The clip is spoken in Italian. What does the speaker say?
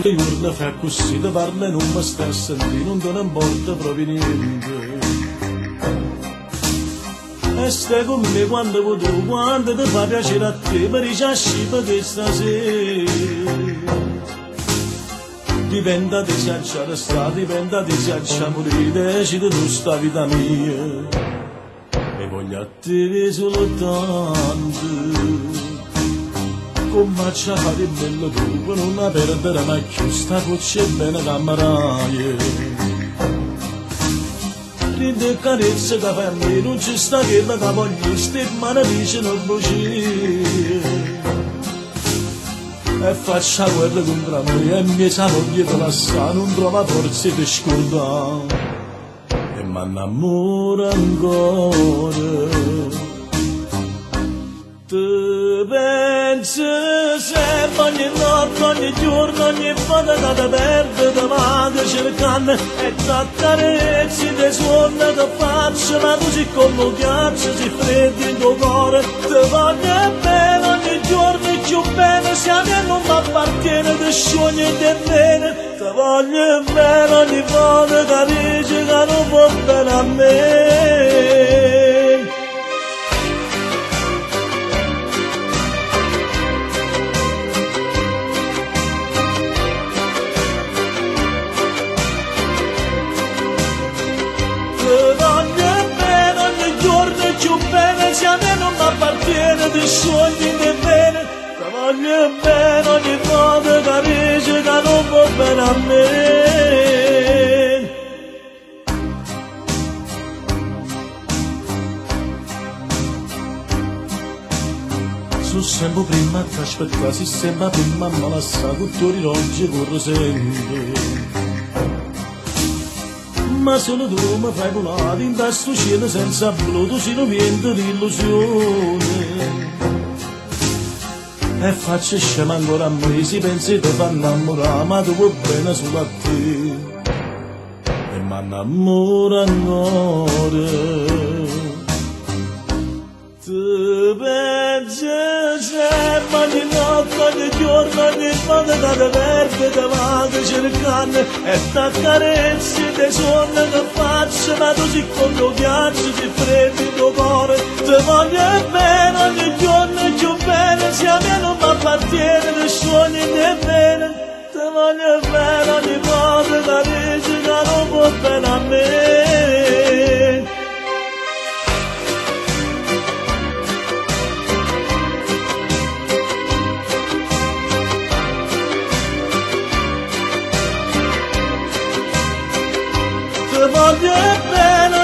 le urla fa così da parla e non mi sta a sentire, non te ne importa proprio niente. E stai con me quando vuoi tu, quando ti fa piacere a te, per rilasci perché stasera dipenda di se c'è la strada, dipenda di se c'è morire, decidi tu sta vita mia e voglio a te soltanto come faccia fare il bello tu per non perdere mai più sta voce bene cameraia rinde carezza che fai a me non ci sta che la voglio ste mani vicino voce e faccia guerra contro me e mi sa voglia di lasciare non trova forza di scordare e mi innamoro ancora tu pensi sempre ogni notte, ogni giorno, ogni volta che ti perdo ti vado cercando e ti accarezzi, ti suono, ti faccio ma tu sei come un ghiaccio, sei freddo in tuo cuore ti voglio bene ogni giorno e più bene se a me non mi appartiene ti sciogli e ti bene ti voglio bene ogni volta che dici che non va bene a me. Più bene se a me non mi appartiene ti sciogli di bene ti voglio bene ogni volta che dici che non va bene a me. Sono sempre prima a ti aspettare si sembra prima ma lascia tutto l'orologio corre sempre ma solo tu mi fai volare in questo cielo senza blu, tu sei un vento di illusione e faccio scema ancora a me, si pensi ti fa innamorare ma tu vuoi bene solo a te e mi innamoro ancora tu pensi sempre ogni notte, ogni giorno, ogni volta che ti perdi ti vado cercando e ti accarezzi, ti suono, ti faccio ma tu sei come un ghiaccio, sei freddo in tuo cuore ti voglio bene ogni giorno e più bene se a me non mi appartiene ti sogni di bene ti voglio bene ogni volta che dici che non va bene a me. Ti voglio bene